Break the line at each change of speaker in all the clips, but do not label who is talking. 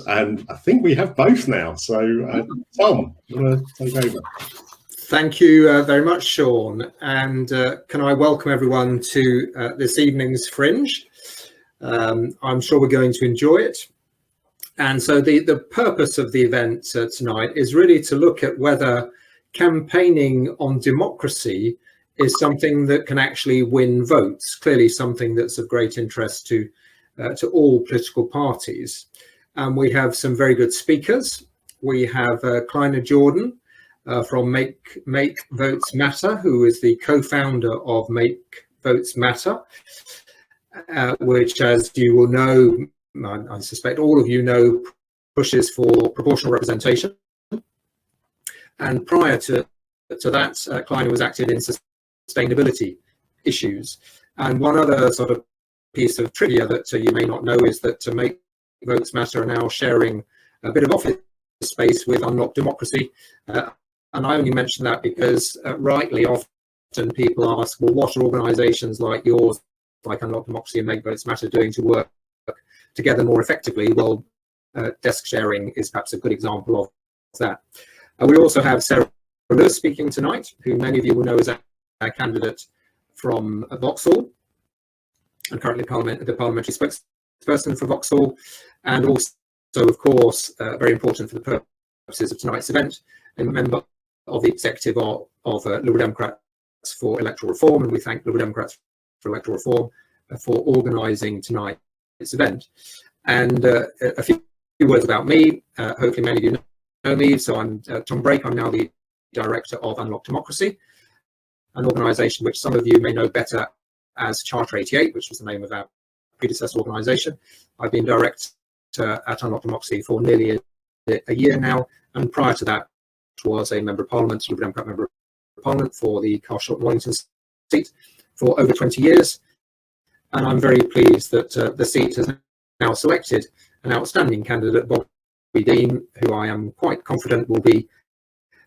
and I think we have both now. So, Tom, you want to take over?
Thank you very much, Sean. And can I welcome everyone to this evening's Fringe? I'm sure we're going to enjoy it. And so the purpose of the event tonight is really to look at whether campaigning on democracy is something that can actually win votes, clearly something that's of great interest to all political parties. And we have some very good speakers. We have Kleiner Jordan from Make Votes Matter, who is the co-founder of Make Votes Matter, which, as you will know, I suspect all of you know, pushes for proportional representation. And prior to that, Kleiner was active in sustainability issues. And one other sort of piece of trivia that you may not know is that Make Votes Matter are now sharing a bit of office space with Unlock Democracy. And I only mention that because rightly often people ask, well, what are organisations like yours, like Unlock Democracy and Make Votes Matter, doing to work together more effectively? Well, desk sharing is perhaps a good example of that. We also have Sarah Lewis speaking tonight, who many of you will know as a candidate from Vauxhall, and currently the parliamentary spokesperson for Vauxhall, and also, of course, very important for the purposes of tonight's event, a member of the executive of Liberal Democrats for Electoral Reform, and we thank Liberal Democrats for Electoral Reform for organising tonight's event. And a few words about me. Hopefully many of you know me. So I'm Tom Brake. I'm now the director of Unlock Democracy, an organisation which some of you may know better as Charter 88, which was the name of our predecessor organisation. I've been director at Unlock Democracy for nearly a year now, and prior to that was a member of Parliament, Liberal Democrat member of Parliament for the Carshot and Wellington seat for over 20 years. And I'm very pleased that the seat has now selected an outstanding candidate, Bobby Dean, who I am quite confident will be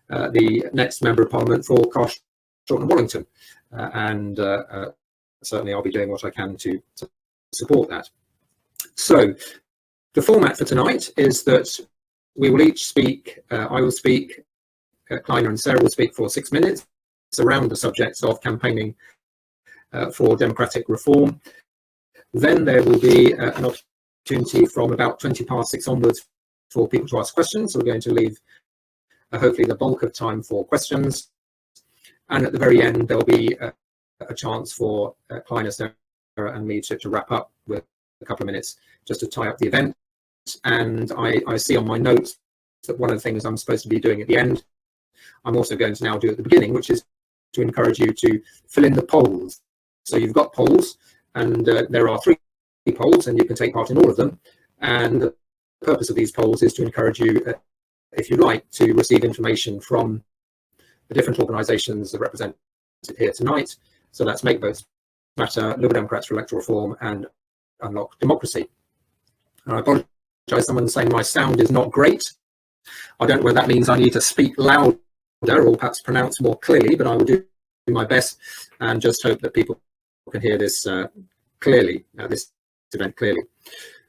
the next member of Parliament for Carshot and Wellington. And certainly I'll be doing what I can to support that. So the format for tonight is that we will each speak, I will speak, Kleiner and Sarah will speak for 6 minutes around the subjects of campaigning for democratic reform. Then there will be an opportunity from about 6:20 onwards for people to ask questions. So we're going to leave hopefully the bulk of time for questions. And at the very end, there'll be a chance for Kleiner, Sarah and me to wrap up with a couple of minutes just to tie up the event. And I see on my notes that one of the things I'm supposed to be doing at the end, I'm also going to now do at the beginning, which is to encourage you to fill in the polls. So you've got polls, and there are 3 polls, and you can take part in all of them. And the purpose of these polls is to encourage you, if you like, to receive information from the different organisations that are represented here tonight. So that's Make Votes Matter, Liberal Democrats for Electoral Reform, and Unlock Democracy. And I apologise, someone's saying my sound is not great. I don't know whether that means I need to speak louder or perhaps pronounce more clearly, but I will do my best and just hope that people can hear this clearly, this event clearly.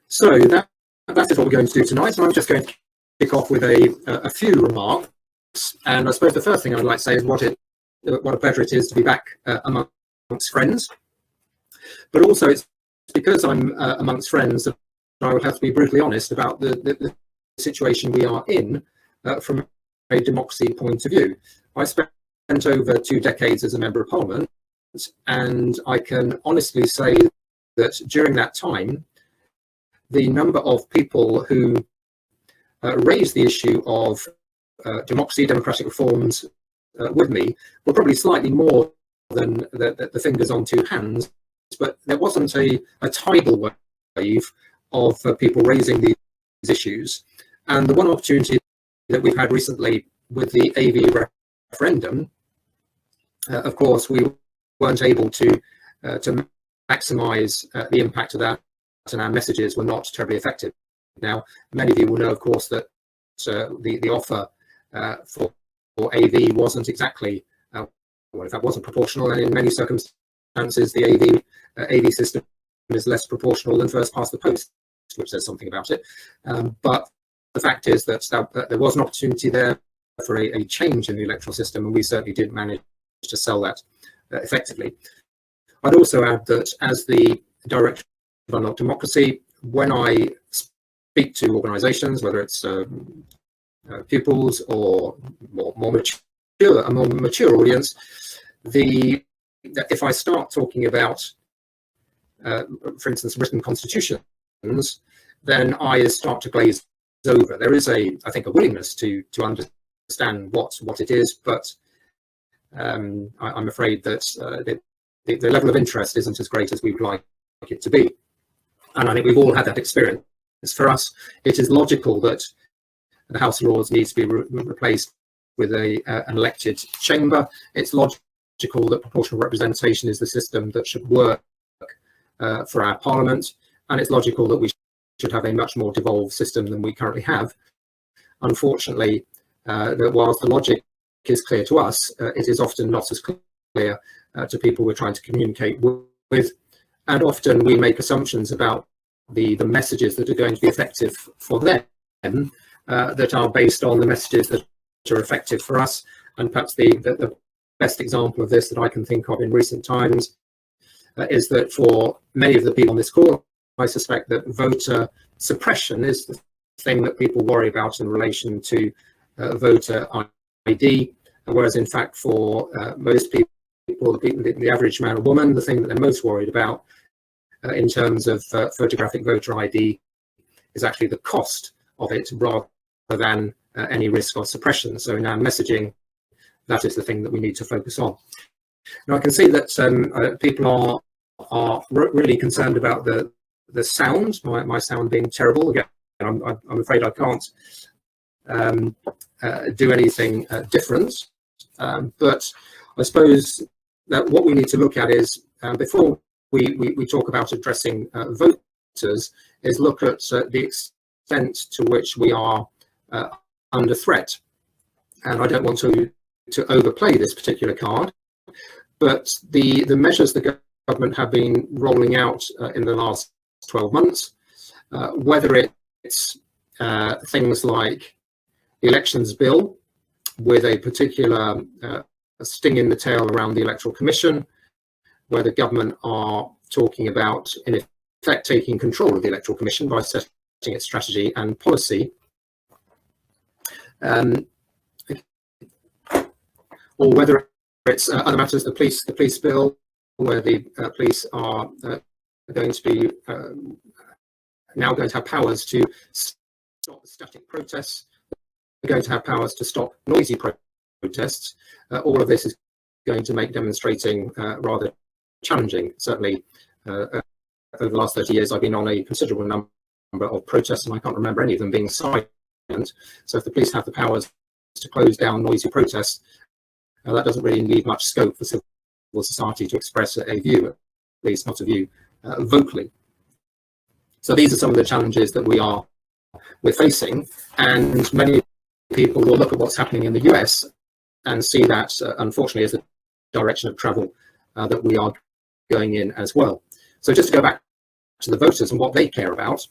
So that is what we're going to do tonight, and I'm just going to kick off with a few remarks. And I suppose the first thing I would like to say is what a pleasure it is to be back amongst friends. But also it's because I'm amongst friends that I would have to be brutally honest about the situation we are in from a democracy point of view. I spent over 2 decades as a member of Parliament, and I can honestly say that during that time, the number of people who raised the issue of democracy, democratic reforms with me were probably slightly more than the fingers on 2 hands, but there wasn't a tidal wave of people raising these issues. And the one opportunity that we've had recently with the AV referendum, of course, we weren't able to maximise the impact of that, and our messages were not terribly effective. Now, many of you will know, of course, that the offer for AV wasn't exactly, well, in fact, wasn't proportional, and in many circumstances, the AV system is less proportional than first past the post. which says something about it. But the fact is that there was an opportunity there for a change in the electoral system, and we certainly did manage to sell that effectively. I'd also add that as the director of Unlock Democracy, when I speak to organisations, whether it's pupils or more mature audience, if I start talking about, for instance, written constitutions, then eyes start to glaze over. There is I think, a willingness to understand what it is, but I'm afraid that the level of interest isn't as great as we'd like it to be. And I think we've all had that experience. For us, it is logical that the House of Lords needs to be replaced with an elected chamber. It's logical that proportional representation is the system that should work for our Parliament, and it's logical that we should have a much more devolved system than we currently have. Unfortunately, that whilst the logic is clear to us, it is often not as clear to people we're trying to communicate with, and often we make assumptions about the messages that are going to be effective for them that are based on the messages that are effective for us. And perhaps the best example of this that I can think of in recent times is that for many of the people on this call, I suspect that voter suppression is the thing that people worry about in relation to voter ID, whereas in fact for most people, the average man or woman, the thing that they're most worried about in terms of photographic voter ID is actually the cost of it rather than any risk of suppression. So in our messaging, that is the thing that we need to focus on. Now I can see that people are really concerned about the sound, my sound being terrible. Again, I'm afraid I can't do anything different. But I suppose that what we need to look at is, before we talk about addressing voters, is look at the extent to which we are under threat. And I don't want to overplay this particular card, but the measures the government have been rolling out in the last 12 months, whether it's things like the elections bill with a particular sting in the tail around the Electoral Commission, where the government are talking about, in effect, taking control of the Electoral Commission by setting its strategy and policy, or whether it's other matters, the police bill, where the police are going to be now going to have powers to stop static protests. They're going to have powers to stop noisy protests. All of this is going to make demonstrating rather challenging. Certainly, over the last 30 years, I've been on a considerable number of protests, and I can't remember any of them being silent. So if the police have the powers to close down noisy protests, that doesn't really leave much scope for civil society to express a view, at least not a view vocally. So these are some of the challenges that we're facing, and many people will look at what's happening in the US and see that, unfortunately, as the direction of travel that we are going in as well. So just to go back to the voters and what they care about,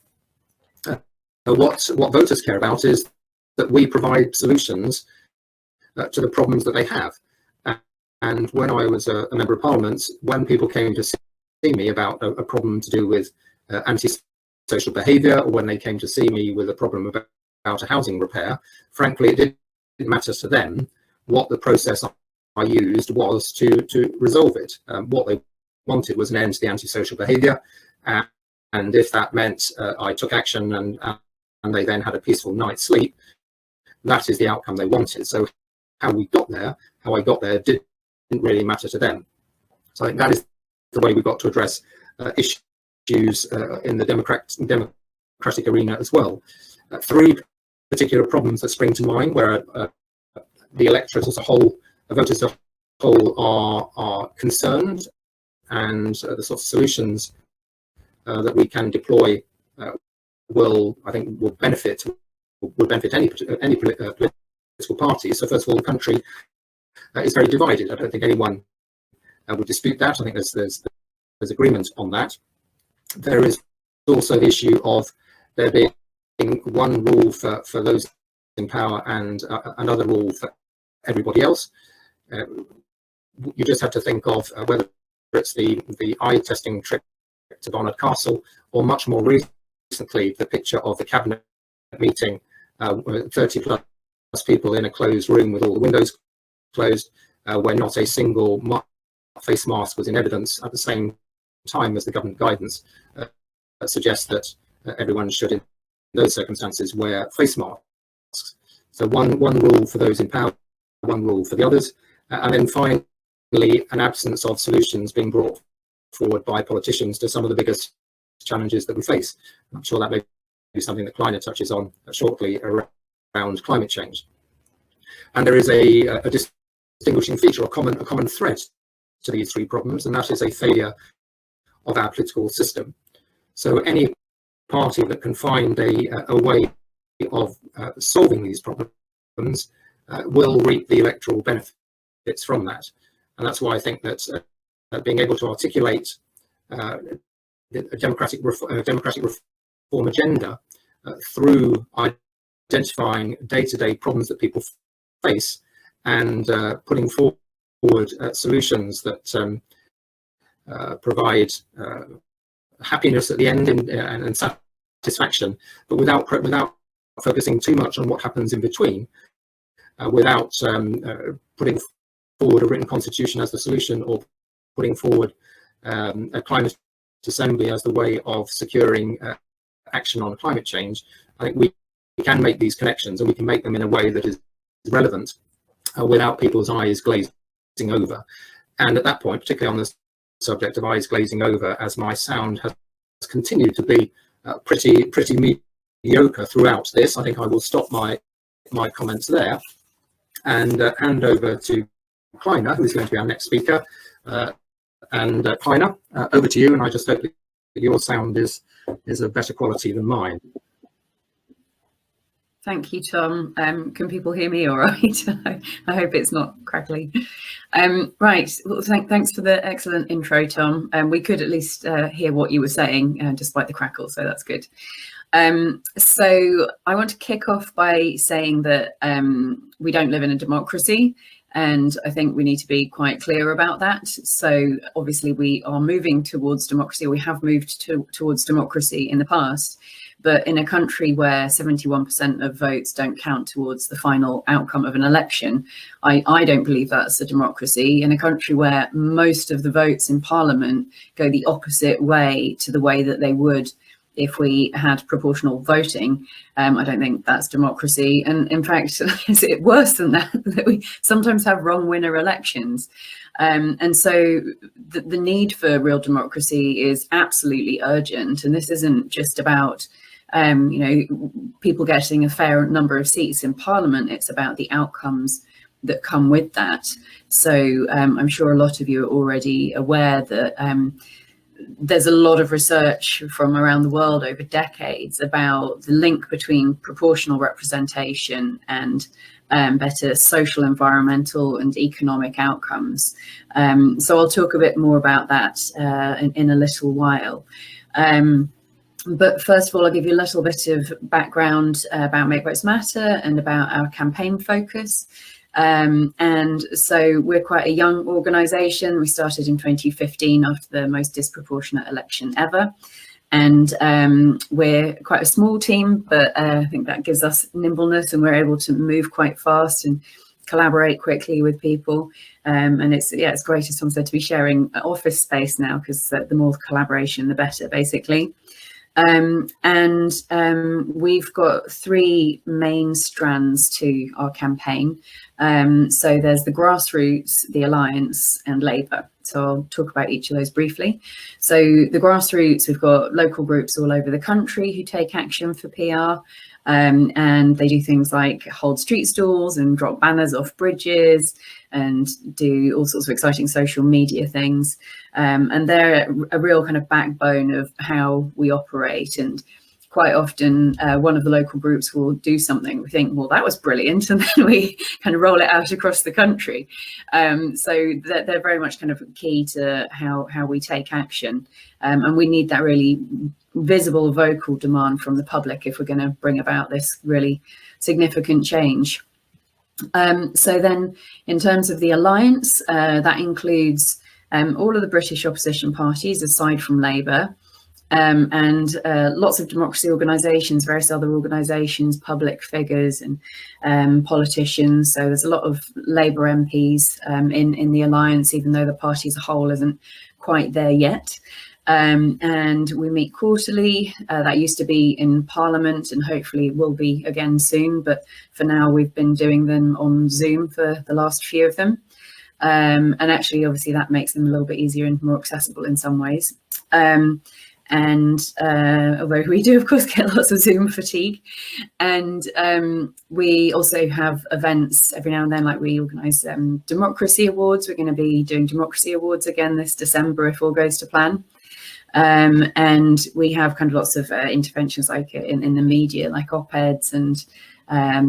what voters care about is that we provide solutions to the problems that they have. And when I was a member of Parliament, when people came to see me about a problem to do with anti-social behaviour, or when they came to see me with a problem about a housing repair, frankly, it didn't matter to them. What the process I used was to resolve it. What they wanted was an end to the anti-social behaviour, and if that meant I took action and they then had a peaceful night's sleep, that is the outcome they wanted. So how I got there didn't really matter to them. So I think that is the way we've got to address issues in the democratic arena as well. Three particular problems that spring to mind where the electorate as a whole, the voters as a whole are concerned, and the sort of solutions that we can deploy will benefit any political party. So first of all, the country is very divided. I don't think anyone would dispute that. I think there's agreement on that. There is also the issue of there being one rule for those in power and another rule for everybody else. You just have to think of whether it's the eye testing trip to Barnard Castle, or much more recently the picture of the cabinet meeting, 30 plus people in a closed room with all the windows closed, where not a single face mask was in evidence, at the same time as the government guidance suggests that everyone should, in those circumstances, wear face masks. So one rule for those in power, one rule for the others, and then finally an absence of solutions being brought forward by politicians to some of the biggest challenges that we face. I'm sure that may be something that Kleiner touches on shortly around climate change. And there is a distinguishing feature, a common thread to these three problems, and that is a failure of our political system. So any party that can find a way of solving these problems will reap the electoral benefits from that. And that's why I think that being able to articulate a democratic reform agenda through identifying day-to-day problems that people face and putting forward solutions that provide happiness at the end and satisfaction, but without focusing too much on what happens in between, without putting forward a written constitution as the solution, or putting forward a climate assembly as the way of securing action on climate change. I think we can make these connections, and we can make them in a way that is relevant without people's eyes glazing over. And at that point, particularly on the subject of eyes glazing over, as my sound has continued to be pretty mediocre throughout this, I think I will stop my comments there and hand over to Kleiner, who is going to be our next speaker. And Kleiner, over to you, and I just hope that your sound is of better quality than mine.
Thank you, Tom. Can people hear me all right? I hope it's not crackly. Right, well, thanks for the excellent intro, Tom. We could at least hear what you were saying, despite the crackle, so that's good. So I want to kick off by saying that we don't live in a democracy, and I think we need to be quite clear about that. So obviously we are moving towards democracy, or we have moved towards democracy in the past, but in a country where 71% of votes don't count towards the final outcome of an election, I don't believe that's a democracy. In a country where most of the votes in Parliament go the opposite way to the way that they would if we had proportional voting, I don't think that's democracy. And in fact, is it worse than that, that we sometimes have wrong winner elections? And so the need for real democracy is absolutely urgent. And this isn't just about people getting a fair number of seats in Parliament. It's about the outcomes that come with that. So I'm sure a lot of you are already aware that there's a lot of research from around the world over decades about the link between proportional representation and better social, environmental and economic outcomes. So I'll talk a bit more about that in a little while. But first of all, I'll give you a little bit of background about Make Votes Matter and about our campaign focus. And so we're quite a young organisation. We started in 2015 after the most disproportionate election ever. And we're quite a small team, but I think that gives us nimbleness, and we're able to move quite fast and collaborate quickly with people. And it's great, as Tom said, to be sharing office space now, because the more collaboration, the better, basically. We've got three main strands to our campaign. So there's the grassroots, the alliance and Labour. So I'll talk about each of those briefly. So the grassroots, we've got local groups all over the country who take action for PR. And they do things like hold street stalls and drop banners off bridges and do all sorts of exciting social media things. And they're a real kind of backbone of how we operate. And quite often one of the local groups will do something. We think, well, that was brilliant, and then we kind of roll it out across the country. So they're very much kind of key to how we take action, and we need that really visible, vocal demand from the public if we're going to bring about this really significant change. So then, in terms of the alliance, that includes all of the British opposition parties aside from Labour. And lots of democracy organisations, various other organisations, public figures and politicians. So there's a lot of Labour MPs in the alliance, even though the party as a whole isn't quite there yet. And we meet quarterly. That used to be in Parliament and hopefully will be again soon. But for now, we've been doing them on Zoom for the last few of them. And actually, obviously, that makes them a little bit easier and more accessible in some ways. And although we do, of course, get lots of Zoom fatigue. And we also have events every now and then, like we organise democracy awards. We're going to be doing democracy awards again this December if all goes to plan. And we have kind of lots of interventions like in the media, like op-eds and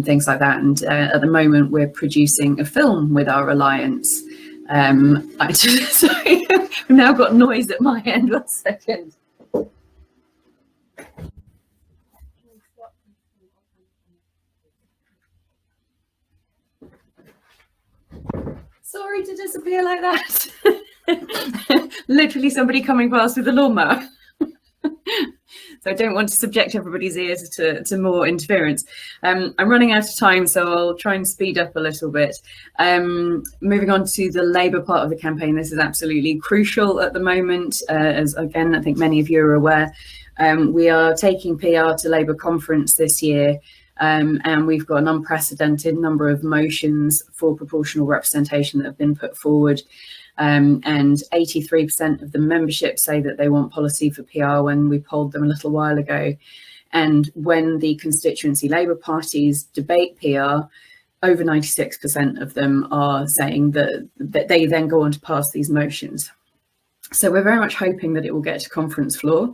things like that. And at the moment, we're producing a film with our alliance. Sorry, we've now got noise at my end. 1 second. Sorry to disappear like that. Literally somebody coming past with a lawnmower. So I don't want to subject everybody's ears to more interference. I'm running out of time, so I'll try and speed up a little bit. Moving on to the Labour part of the campaign, this is absolutely crucial at the moment. As again, I think many of you are aware, we are taking PR to Labour conference this year. And we've got an unprecedented number of motions for proportional representation that have been put forward. And 83% of the membership say that they want policy for PR when we polled them a little while ago. And when the constituency Labour parties debate PR, over 96% of them are saying that they then go on to pass these motions. So we're very much hoping that it will get to conference floor.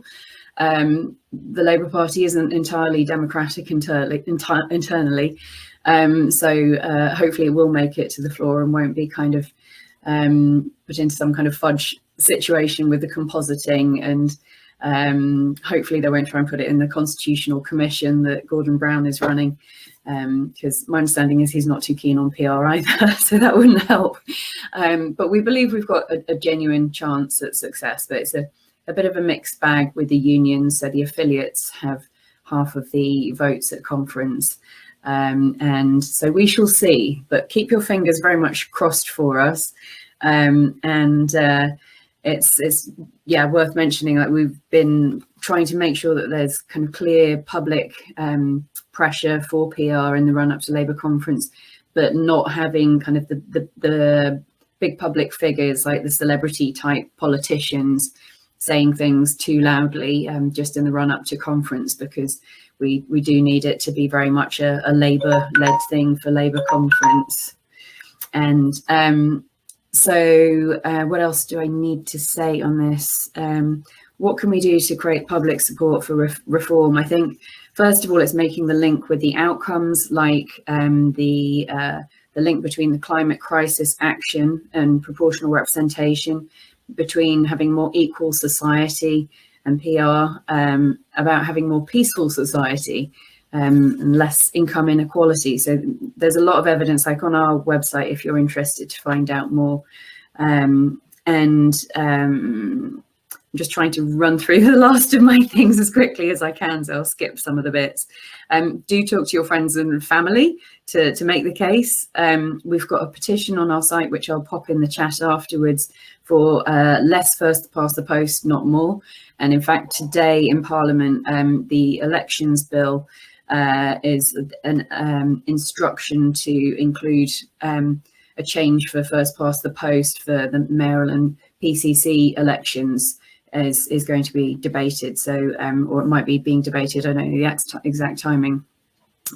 The Labour Party isn't entirely democratic internally, so hopefully it will make it to the floor and won't be kind of put into some kind of fudge situation with the compositing, and hopefully they won't try and put it in the Constitutional Commission that Gordon Brown is running, because my understanding is he's not too keen on PR either, so that wouldn't help. But we believe we've got a genuine chance at success, but it's a bit of a mixed bag with the unions. So the affiliates have half of the votes at conference. And so we shall see, but keep your fingers very much crossed for us. It's worth mentioning that we've been trying to make sure that there's kind of clear public pressure for PR in the run up to Labour conference, but not having kind of the big public figures like the celebrity type politicians saying things too loudly just in the run up to conference, because we do need it to be very much a Labour-led thing for Labour conference. And so what else do I need to say on this? What can we do to create public support for reform? I think, first of all, it's making the link with the outcomes, like the link between the climate crisis action and proportional representation, between having more equal society and PR, about having more peaceful society and less income inequality. So there's a lot of evidence, like on our website, if you're interested to find out more. I'm just trying to run through the last of my things as quickly as I can, so I'll skip some of the bits. Do talk to your friends and family to make the case. We've got a petition on our site, which I'll pop in the chat afterwards, for less first past the post, not more. And in fact, today in Parliament, the elections bill is an instruction to include a change for first past the post for the mayoral and PCC elections is going to be debated. So, or it might be being debated, I don't know the exact timing.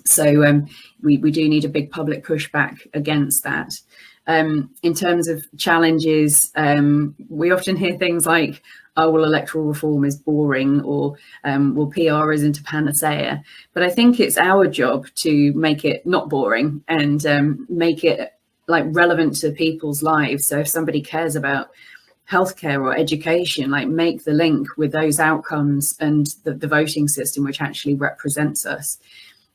So we do need a big public pushback against that. In terms of challenges, we often hear things like, oh, well, electoral reform is boring, or well, PR isn't a panacea. But I think it's our job to make it not boring and make it like relevant to people's lives. So if somebody cares about healthcare or education, like make the link with those outcomes and the voting system, which actually represents us.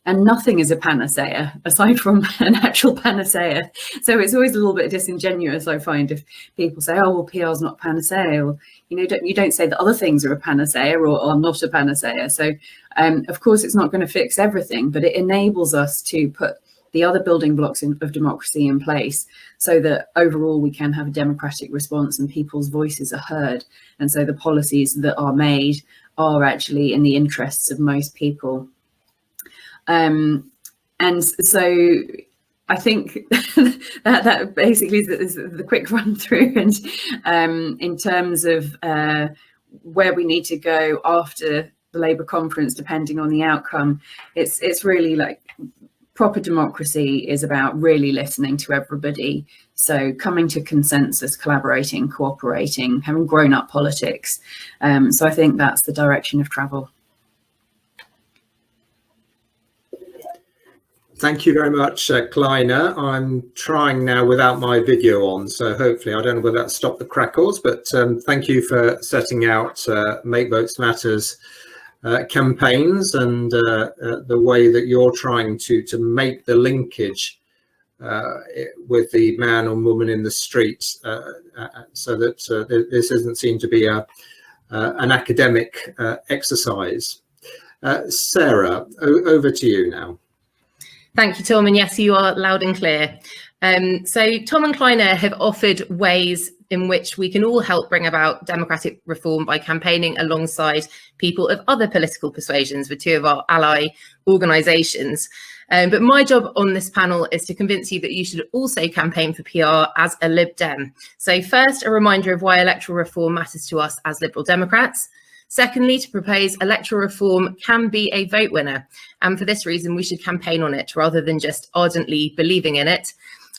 And nothing is a panacea aside from an actual panacea. So it's always a little bit disingenuous, I find, if people say, oh, well, PR is not panacea, or, you know, you don't say that other things are a panacea or are not a panacea. So, of course, it's not going to fix everything, but it enables us to put the other building blocks of democracy in place so that overall we can have a democratic response and people's voices are heard. And so the policies that are made are actually in the interests of most people. And so I think that basically is the quick run through. And in terms of where we need to go after the Labour conference, depending on the outcome, it's really like proper democracy is about really listening to everybody. So coming to consensus, collaborating, cooperating, having grown up politics. So I think that's the direction of travel.
Thank you very much, Kleine. I'm trying now without my video on, so hopefully I don't know whether that stopped the crackles, but thank you for setting out Make Votes Matters campaigns and the way that you're trying to make the linkage with the man or woman in the streets, so that this doesn't seem to be an academic exercise. Sarah, over to you now.
Thank you, Tom, and yes, you are loud and clear. So Tom and Kleine have offered ways in which we can all help bring about democratic reform by campaigning alongside people of other political persuasions with two of our ally organisations. But my job on this panel is to convince you that you should also campaign for PR as a Lib Dem. So first, a reminder of why electoral reform matters to us as Liberal Democrats. Secondly, to propose electoral reform can be a vote winner, and for this reason we should campaign on it rather than just ardently believing in it.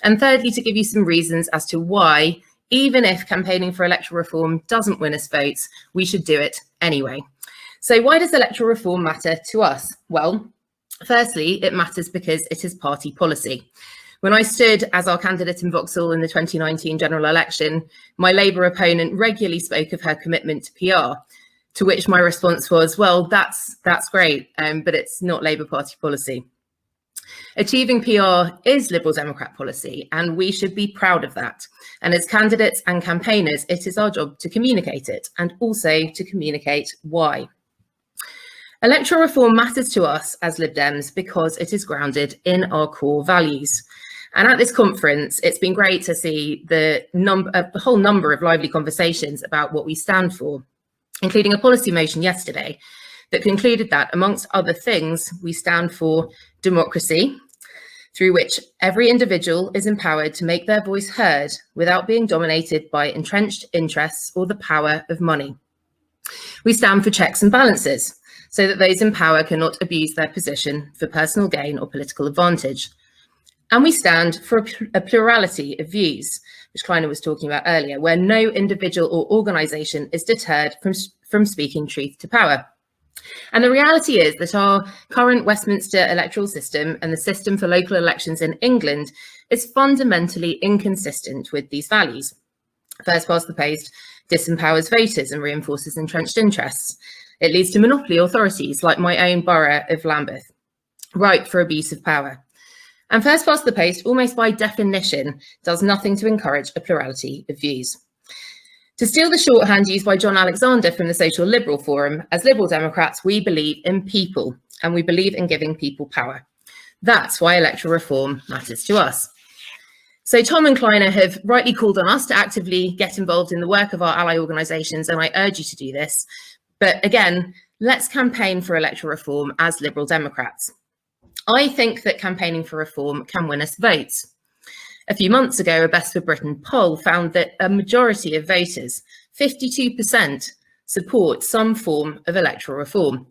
And thirdly, to give you some reasons as to why, even if campaigning for electoral reform doesn't win us votes, we should do it anyway. So why does electoral reform matter to us? Well, firstly, it matters because it is party policy. When I stood as our candidate in Vauxhall in the 2019 general election, my Labour opponent regularly spoke of her commitment to PR. To which my response was, well, that's great, but it's not Labour Party policy. Achieving PR is Liberal Democrat policy, and we should be proud of that. And as candidates and campaigners, it is our job to communicate it, and also to communicate why. Electoral reform matters to us as Lib Dems because it is grounded in our core values. And at this conference, it's been great to see the whole number of lively conversations about what we stand for, including a policy motion yesterday that concluded that, amongst other things, we stand for democracy, through which every individual is empowered to make their voice heard without being dominated by entrenched interests or the power of money. We stand for checks and balances, so that those in power cannot abuse their position for personal gain or political advantage. And we stand for a plurality of views, which Kleine was talking about earlier, where no individual or organisation is deterred from speaking truth to power. And the reality is that our current Westminster electoral system and the system for local elections in England is fundamentally inconsistent with these values. First past the post disempowers voters and reinforces entrenched interests. It leads to monopoly authorities like my own borough of Lambeth, ripe for abuse of power. And first past the post, almost by definition, does nothing to encourage a plurality of views. To steal the shorthand used by John Alexander from the Social Liberal Forum, as Liberal Democrats, we believe in people, and we believe in giving people power. That's why electoral reform matters to us. So Tom and Kleine have rightly called on us to actively get involved in the work of our ally organisations, and I urge you to do this. But again, let's campaign for electoral reform as Liberal Democrats. I think that campaigning for reform can win us votes. A few months ago, a Best for Britain poll found that a majority of voters, 52%, support some form of electoral reform.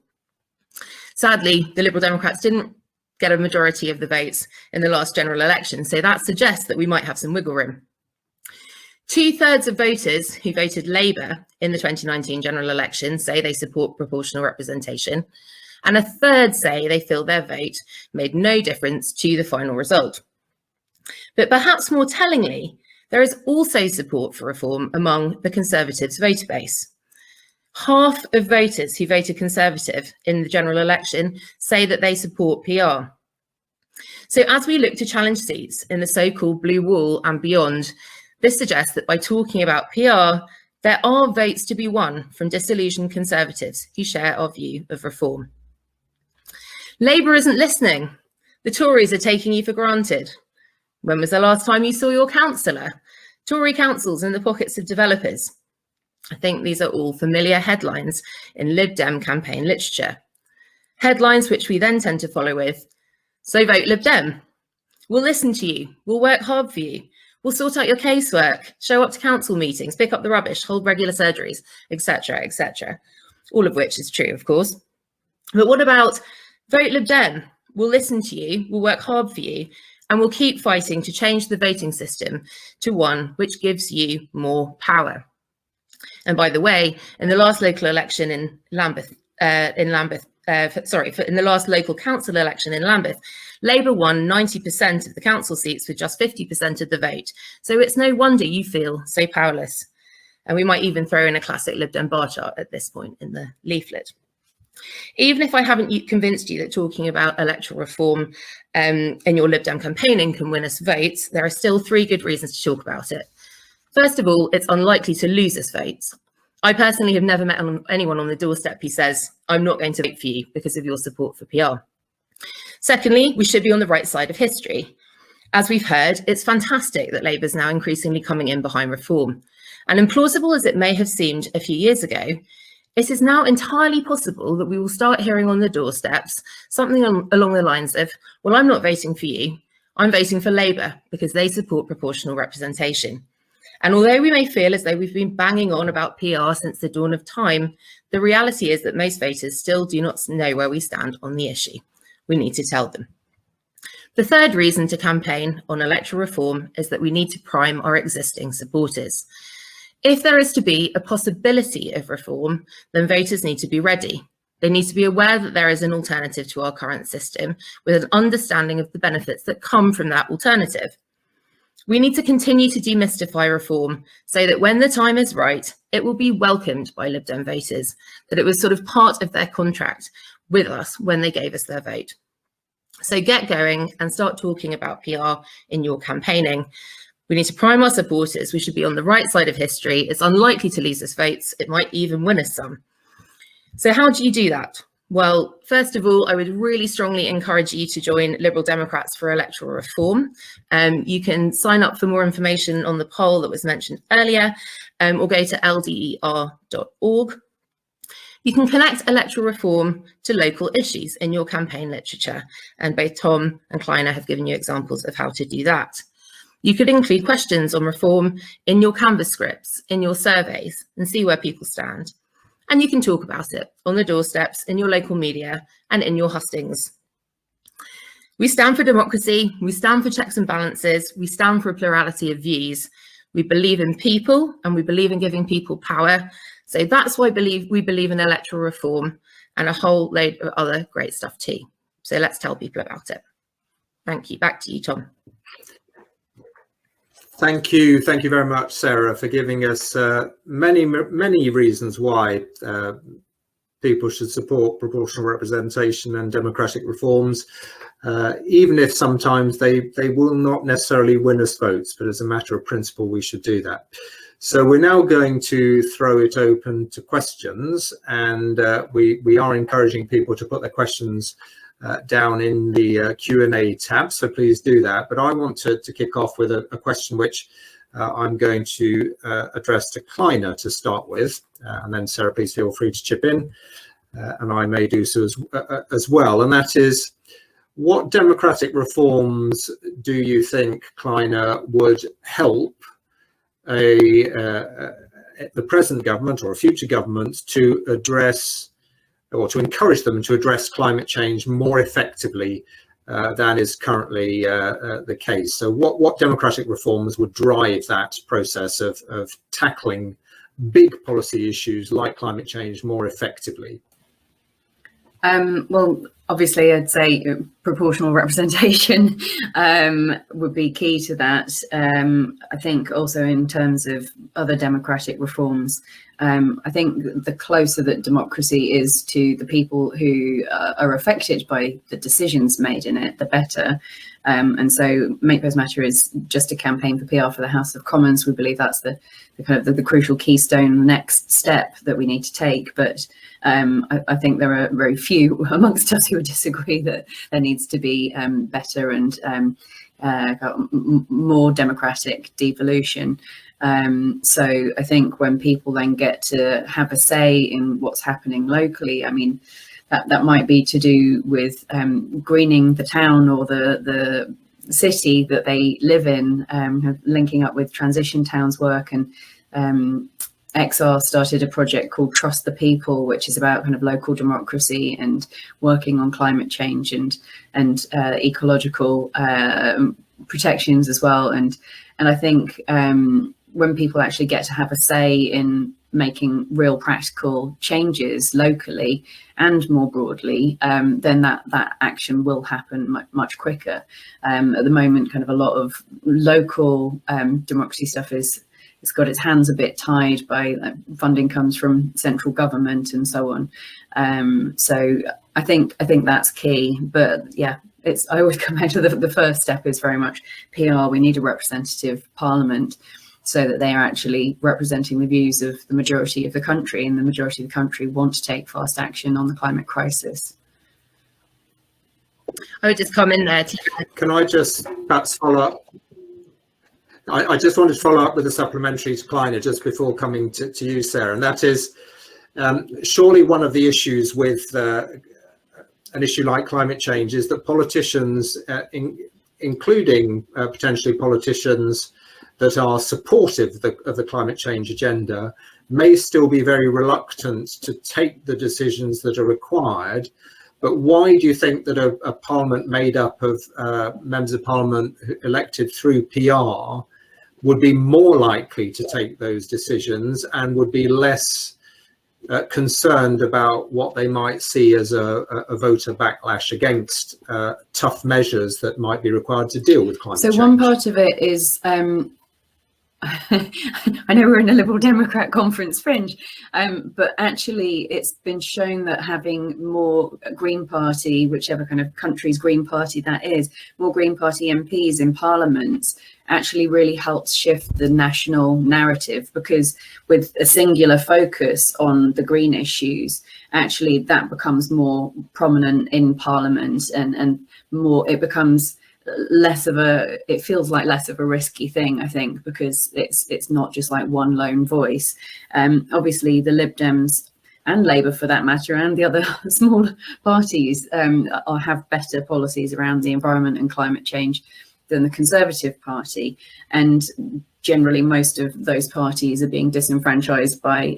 Sadly, the Liberal Democrats didn't get a majority of the votes in the last general election. So that suggests that we might have some wiggle room. 2/3 of voters who voted Labour in the 2019 general election say they support proportional representation, and 1/3 say they feel their vote made no difference to the final result. But perhaps more tellingly, there is also support for reform among the Conservatives' voter base. Half of voters who voted Conservative in the general election say that they support PR. So as we look to challenge seats in the so-called blue wall and beyond, this suggests that by talking about PR, there are votes to be won from disillusioned Conservatives who share our view of reform. Labour isn't listening. The Tories are taking you for granted. When was the last time you saw your councillor? Tory councils in the pockets of developers. I think these are all familiar headlines in Lib Dem campaign literature. Headlines which we then tend to follow with, so vote Lib Dem. We'll listen to you. We'll work hard for you. We'll sort out your casework, show up to council meetings, pick up the rubbish, hold regular surgeries, etc., etc. All of which is true, of course. But what about vote Lib Dem? We'll listen to you, we'll work hard for you, and we'll keep fighting to change the voting system to one which gives you more power. And by the way, in the last local election in Lambeth, in the last local council election in Lambeth, Labour won 90% of the council seats with just 50% of the vote. So it's no wonder you feel so powerless. And we might even throw in a classic Lib Dem bar chart at this point in the leaflet. Even if I haven't convinced you that talking about electoral reform in your Lib Dem campaigning can win us votes, there are still 3 good reasons to talk about it. First of all, it's unlikely to lose us votes. I personally have never met anyone on the doorstep who says, I'm not going to vote for you because of your support for PR. Secondly, we should be on the right side of history. As we've heard, it's fantastic that Labour is now increasingly coming in behind reform. And implausible as it may have seemed a few years ago, it is now entirely possible that we will start hearing on the doorsteps something along the lines of, well, I'm not voting for you, I'm voting for Labour because they support proportional representation. And although we may feel as though we've been banging on about PR since the dawn of time, the reality is that most voters still do not know where we stand on the issue. We need to tell them. The third reason to campaign on electoral reform is that we need to prime our existing supporters. If there is to be a possibility of reform, then voters need to be ready. They need to be aware that there is an alternative to our current system with an understanding of the benefits that come from that alternative. We need to continue to demystify reform so that when the time is right, it will be welcomed by Lib Dem voters, that it was sort of part of their contract with us when they gave us their vote. So get going and start talking about PR in your campaigning. We need to prime our supporters. We should be on the right side of history. It's unlikely to lose us votes. It might even win us some. So how do you do that? Well, first of all, I would really strongly encourage you to join Liberal Democrats for Electoral Reform. You can sign up for more information on the poll that was mentioned earlier, or go to lder.org. You can connect electoral reform to local issues in your campaign literature, and both Tom and Kleiner have given you examples of how to do that. You could include questions on reform in your Canvas scripts, in your surveys, and see where people stand. And you can talk about it on the doorsteps, in your local media, and in your hustings. We stand for democracy, we stand for checks and balances, we stand for a plurality of views. We believe in people and we believe in giving people power. So that's why we believe in electoral reform and a whole load of other great stuff too. So let's tell people about it. Thank you. Back to you, Tom.
Thank you very much, Sarah, for giving us many reasons why people should support proportional representation and democratic reforms, even if sometimes they will not necessarily win us votes, but as a matter of principle, we should do that. So we're now going to throw it open to questions, and we are encouraging people to put their questions down in the Q&A tab, so please do that. But I want to kick off with a question which I'm going to address to Kleiner to start with, and then Sarah, please feel free to chip in, and I may do so as well. And that is, what democratic reforms do you think, Kleiner, would help the present government or a future government to address, or to encourage them to address climate change more effectively than is currently the case. So what democratic reforms would drive that process of tackling big policy issues like climate change more effectively?
Well, obviously, I'd say proportional representation would be key to that. I think also in terms of other democratic reforms, I think the closer that democracy is to the people who are affected by the decisions made in it, the better. And so Make Those Matter is just a campaign for PR for the House of Commons. We believe that's the kind of the crucial keystone, the next step that we need to take. But I think there are very few amongst us who would disagree that there needs to be better and more democratic devolution. So I think when people then get to have a say in what's happening locally, I mean, that might be to do with greening the town or the city that they live in, linking up with Transition Towns work. And XR started a project called Trust the People, which is about kind of local democracy and working on climate change and ecological protections as well. And I think when people actually get to have a say in making real practical changes locally and more broadly, then that action will happen much quicker. At the moment, kind of a lot of local democracy stuff it's got its hands a bit tied by funding comes from central government and so on. So I think that's key. But yeah, I always come back to the first step is very much PR. We need a representative parliament so that they are actually representing the views of the majority of the country, and the majority of the country want to take fast action on the climate crisis.
I would just come in there.
Can I just perhaps follow up? I just wanted to follow up with a supplementary to Kleiner just before coming to you, Sarah, and that is surely one of the issues with an issue like climate change is that politicians, including potentially politicians that are supportive of the climate change agenda, may still be very reluctant to take the decisions that are required. But why do you think that a parliament made up of members of parliament elected through PR would be more likely to take those decisions and would be less concerned about what they might see as a voter backlash against tough measures that might be required to deal with climate change?
So one part of it is, I know we're in a Liberal Democrat conference fringe, but actually it's been shown that having more Green Party, whichever kind of country's Green Party that is, more Green Party MPs in parliaments actually really helps shift the national narrative, because with a singular focus on the green issues, actually that becomes more prominent in parliament and more, it becomes less of a, it feels like less of a risky thing, I think, because it's not just like one lone voice. Obviously the Lib Dems and Labour for that matter, and the other small parties have better policies around the environment and climate change than the Conservative Party, and generally most of those parties are being disenfranchised by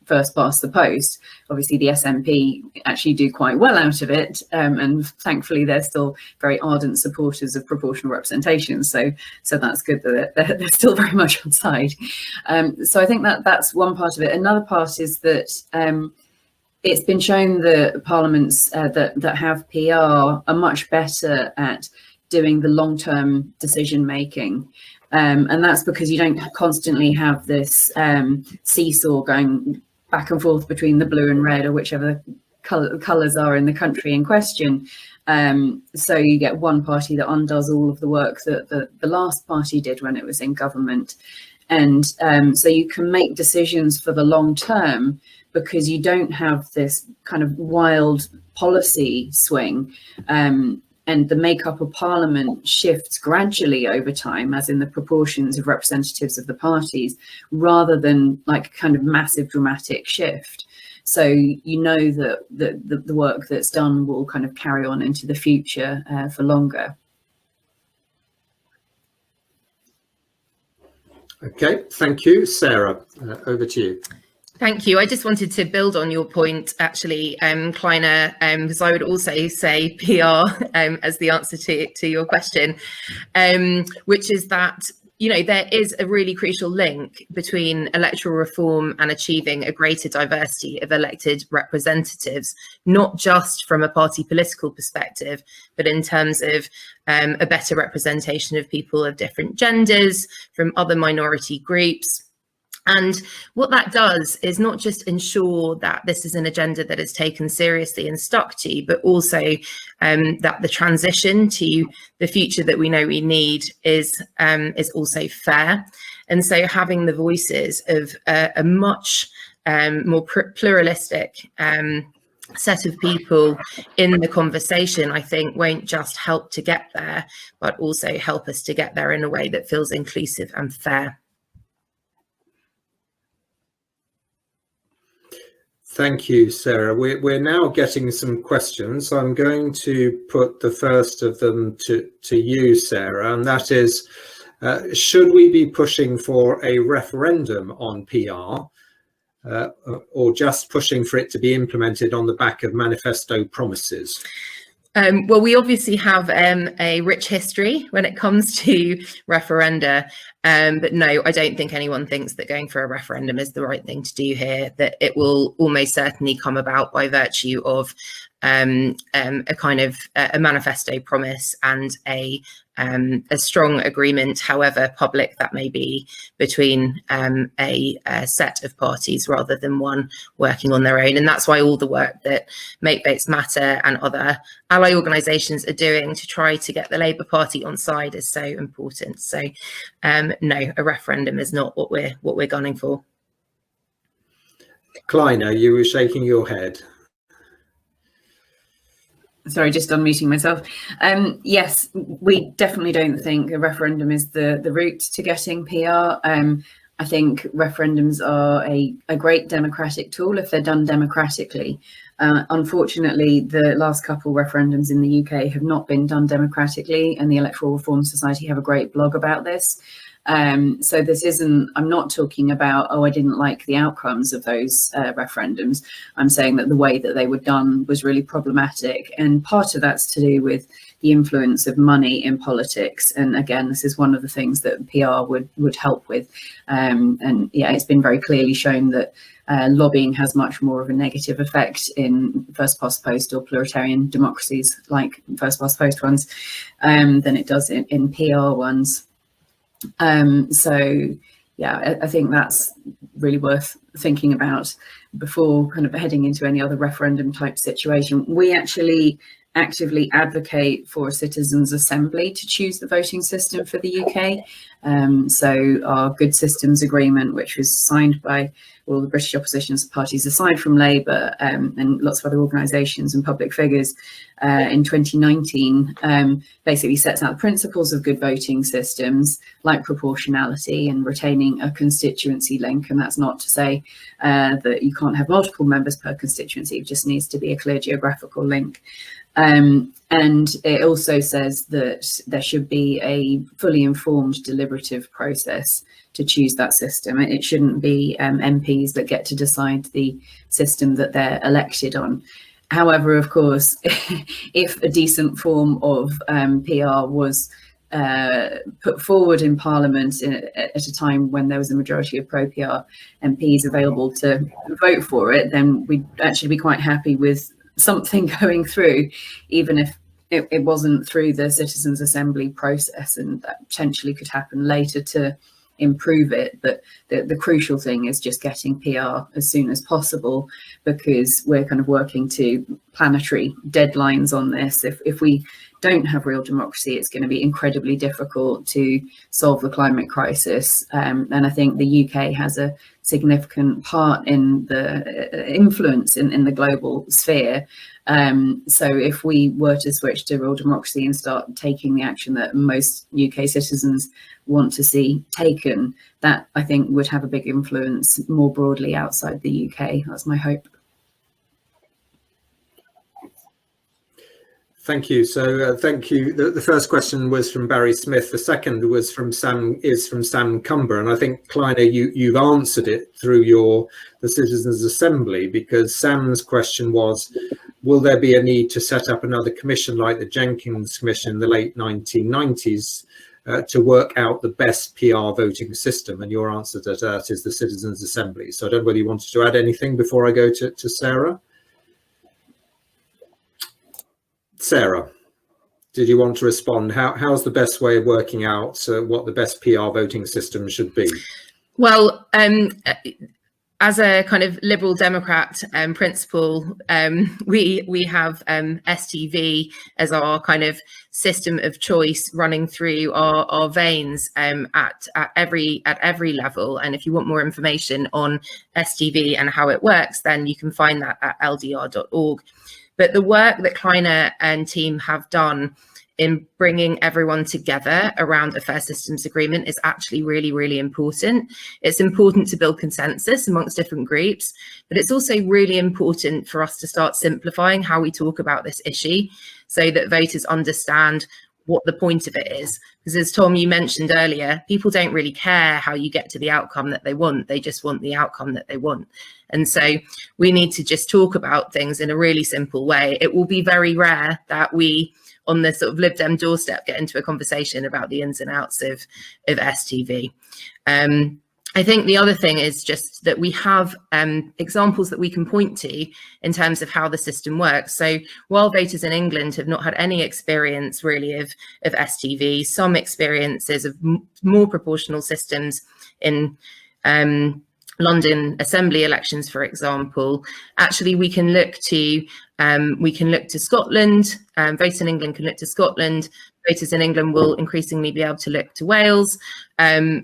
first past the post. Obviously the SNP actually do quite well out of it, and thankfully they're still very ardent supporters of proportional representation, so that's good that they're still very much on side. So I think that's one part of it. Another part is that it's been shown that parliaments that have PR are much better at doing the long-term decision making, and that's because you don't constantly have this seesaw going back and forth between the blue and red, or whichever colours are in the country in question. So you get one party that undoes all of the work that the last party did when it was in government, and so you can make decisions for the long term because you don't have this kind of wild policy swing. And the makeup of parliament shifts gradually over time, as in the proportions of representatives of the parties, rather than like a kind of massive dramatic shift. So you know that the work that's done will kind of carry on into the future for longer.
Okay, thank you. Sarah, over to you.
Thank you. I just wanted to build on your point, actually, Kleiner, because I would also say PR as the answer to your question, which is that, you know, there is a really crucial link between electoral reform and achieving a greater diversity of elected representatives, not just from a party political perspective, but in terms of a better representation of people of different genders, from other minority groups. And what that does is not just ensure that this is an agenda that is taken seriously and stuck to, but also that the transition to the future that we know we need is also fair. And so having the voices of a much more pluralistic set of people in the conversation, I think, won't just help to get there, but also help us to get there in a way that feels inclusive and fair.
Thank you, Sarah. We're now getting some questions. I'm going to put the first of them to you, Sarah, and that is, should we be pushing for a referendum on PR, or just pushing for it to be implemented on the back of manifesto promises?
Well, we obviously have a rich history when it comes to referenda, but no, I don't think anyone thinks that going for a referendum is the right thing to do here, that it will almost certainly come about by virtue of a kind of a manifesto promise and a strong agreement, however public that may be, between a set of parties rather than one working on their own. And that's why all the work that Make Votes Matter and other ally organisations are doing to try to get the Labour Party on side is so important. So no, a referendum is not what we're gunning for.
Kleiner, you were shaking your head.
Sorry, just unmuting myself. Yes, we definitely don't think a referendum is the route to getting PR. I think referendums are a great democratic tool if they're done democratically. Unfortunately, the last couple referendums in the UK have not been done democratically, and the Electoral Reform Society have a great blog about this. So this isn't, I'm not talking about, oh, I didn't like the outcomes of those referendums. I'm saying that the way that they were done was really problematic. And part of that's to do with the influence of money in politics. And again, this is one of the things that PR would help with. And yeah, it's been very clearly shown that lobbying has much more of a negative effect in first past post or pluralitarian democracies like first past post ones than it does in PR ones. So yeah, I think that's really worth thinking about before kind of heading into any other referendum type situation. We actually actively advocate for a citizens' assembly to choose the voting system for the UK. So our Good Systems Agreement, which was signed by all the British opposition parties aside from Labour and lots of other organisations and public figures in 2019, basically sets out the principles of good voting systems like proportionality and retaining a constituency link. And that's not to say that you can't have multiple members per constituency, it just needs to be a clear geographical link. And it also says that there should be a fully informed deliberative process to choose that system. It shouldn't be MPs that get to decide the system that they're elected on. However, of course, if a decent form of PR was put forward in Parliament at a time when there was a majority of pro-PR MPs available to vote for it, then we'd actually be quite happy with something going through, even if it wasn't through the Citizens' Assembly process, and that potentially could happen later to improve it. But the crucial thing is just getting PR as soon as possible, because we're kind of working to planetary deadlines on this. If we don't have real democracy, it's going to be incredibly difficult to solve the climate crisis. And I think the UK has a significant part in the influence in the global sphere. So if we were to switch to real democracy and start taking the action that most UK citizens want to see taken, that I think would have a big influence more broadly outside the UK. That's my hope.
Thank you. So thank you. The first question was from Barry Smith. The second was from Sam Cumber, and I think Kleiner, you've answered it through the Citizens Assembly, because Sam's question was, will there be a need to set up another commission like the Jenkins Commission in the late 1990s to work out the best PR voting system? And your answer to that is the Citizens Assembly. So I don't know whether you wanted to add anything before I go to Sarah. Sarah, did you want to respond? How's the best way of working out what the best PR voting system should be?
Well, as a kind of Liberal Democrat principle, we have STV as our kind of system of choice running through our veins at every level. And if you want more information on STV and how it works, then you can find that at ldr.org. But the work that Kleiner and team have done in bringing everyone together around a fair systems agreement is actually really, really important. It's important to build consensus amongst different groups, but it's also really important for us to start simplifying how we talk about this issue so that voters understand what the point of it is. Because as Tom, you mentioned earlier, people don't really care how you get to the outcome that they want. They just want the outcome that they want. And so we need to just talk about things in a really simple way. It will be very rare that we, on the sort of Lib Dem doorstep, get into a conversation about the ins and outs of STV. I think the other thing is just that we have examples that we can point to in terms of how the system works. So while voters in England have not had any experience really of STV, some experiences of more proportional systems in London Assembly elections, for example, actually we can look to Scotland. Voters in England can look to Scotland. Voters in England will increasingly be able to look to Wales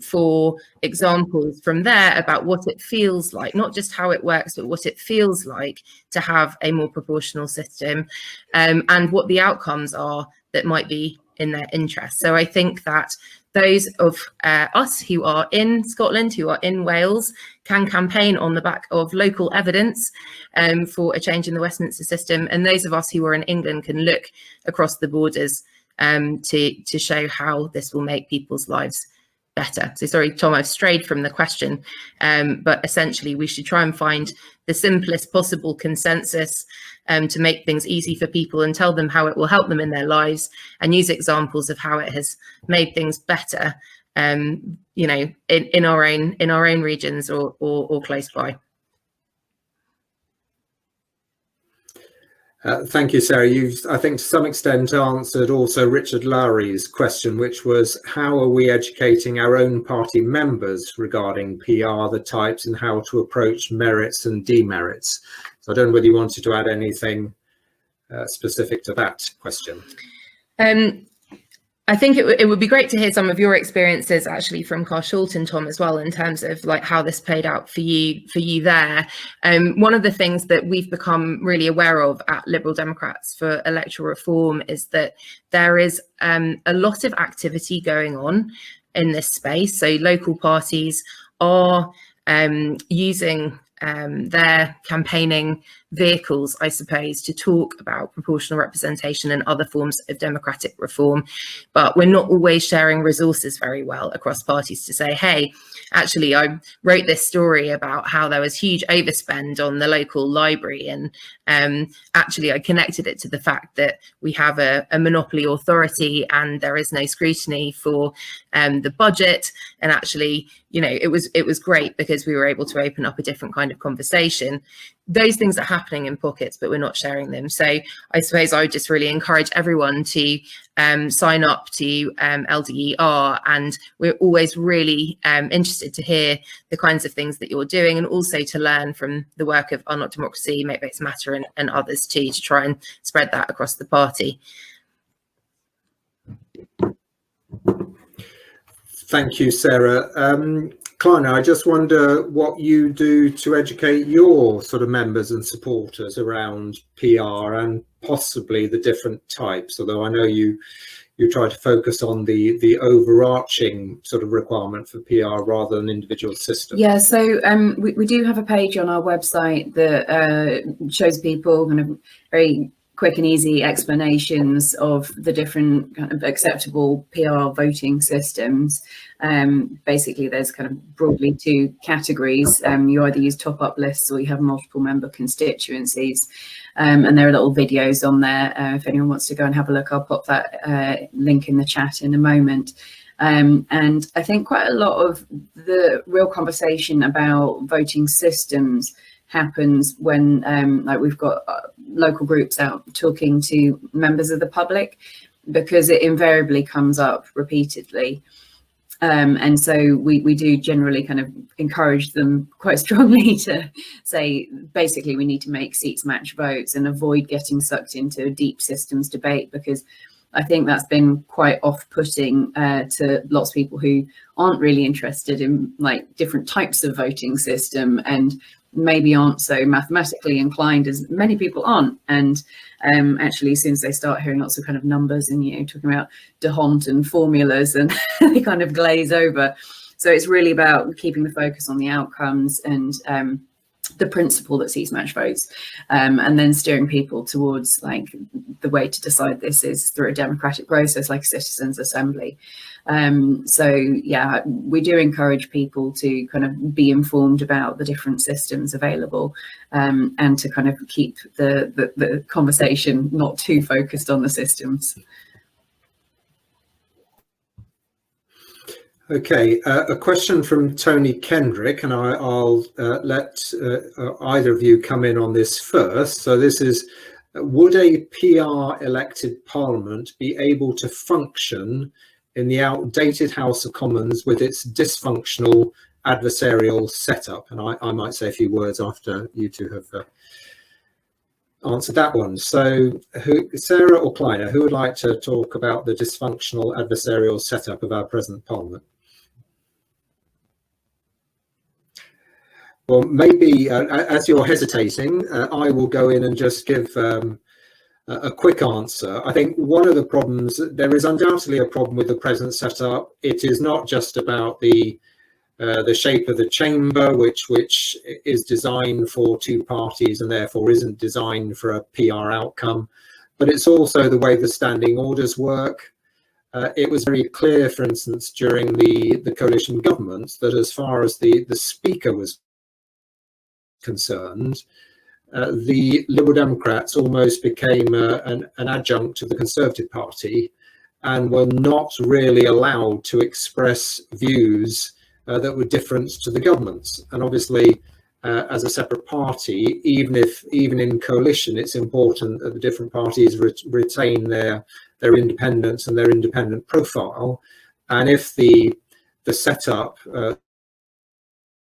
for examples from there about what it feels like, not just how it works, but what it feels like to have a more proportional system, and what the outcomes are that might be in their interest. So I think that those of us who are in Scotland, who are in Wales, can campaign on the back of local evidence for a change in the Westminster system. And those of us who are in England can look across the borders to show how this will make people's lives better. So sorry, Tom, I've strayed from the question, but essentially we should try and find the simplest possible consensus to make things easy for people and tell them how it will help them in their lives, and use examples of how it has made things better, you know, in our own regions or close by.
Thank you, Sarah. You've, I think, to some extent answered also Richard Lowry's question, which was how are we educating our own party members regarding PR, the types, and how to approach merits and demerits. So I don't know whether you wanted to add anything specific to that question.
I think it would be great to hear some of your experiences actually from Carshalton, Tom, as well, in terms of like how this played out for you there. One of the things that we've become really aware of at Liberal Democrats for Electoral Reform is that there is a lot of activity going on in this space. So local parties are using their campaigning vehicles, I suppose, to talk about proportional representation and other forms of democratic reform. But we're not always sharing resources very well across parties to say, hey, actually, I wrote this story about how there was huge overspend on the local library. And actually, I connected it to the fact that we have a monopoly authority and there is no scrutiny for the budget. And actually, you know, it was great because we were able to open up a different kind of conversation. Those things are happening in pockets, but we're not sharing them. So I suppose I would just really encourage everyone to sign up to LDER, and we're always really interested to hear the kinds of things that you're doing, and also to learn from the work of Unlock Democracy, Make Votes Matter, and others too, to try and spread that across the party.
Thank you, Sarah. Kleiner, I just wonder what you do to educate your sort of members and supporters around PR and possibly the different types, although I know you try to focus on the overarching sort of requirement for PR rather than individual systems.
Yeah, so we do have a page on our website that shows people kind of very quick and easy explanations of the different kind of acceptable PR voting systems. Basically, there's kind of broadly two categories. You either use top-up lists or you have multiple member constituencies. And there are little videos on there. If anyone wants to go and have a look, I'll pop that link in the chat in a moment. And I think quite a lot of the real conversation about voting systems happens when like we've got local groups out talking to members of the public, because it invariably comes up repeatedly. And so we do generally kind of encourage them quite strongly to say, basically, we need to make seats match votes and avoid getting sucked into a deep systems debate, because I think that's been quite off-putting to lots of people who aren't really interested in like different types of voting system and maybe aren't so mathematically inclined as many people aren't. And actually, as soon as they start hearing lots of kind of numbers and, you know, talking about D'Hondt and formulas, and they kind of glaze over. So it's really about keeping the focus on the outcomes and the principle that seats match votes, and then steering people towards like the way to decide this is through a democratic process like a citizens' assembly. So yeah, we do encourage people to kind of be informed about the different systems available, and to kind of keep the conversation not too focused on the systems.
Okay, a question from Tony Kendrick, and I'll let either of you come in on this first. So this is, would a PR elected parliament be able to function in the outdated House of Commons with its dysfunctional adversarial setup? And I might say a few words after you two have answered that one. So Sarah or Kleiner, who would like to talk about the dysfunctional adversarial setup of our present parliament? Well, maybe as you're hesitating, I will go in and just give a quick answer. I think one of the problems, there is undoubtedly a problem with the present setup. It is not just about the shape of the chamber, which is designed for two parties and therefore isn't designed for a PR outcome, but it's also the way the standing orders work. It was very clear, for instance, during the coalition government, that as far as the speaker was concerned, the Liberal Democrats almost became an adjunct to the Conservative Party and were not really allowed to express views that were different to the government's. And obviously, as a separate party, even in coalition, it's important that the different parties retain their independence and their independent profile. And if the setup,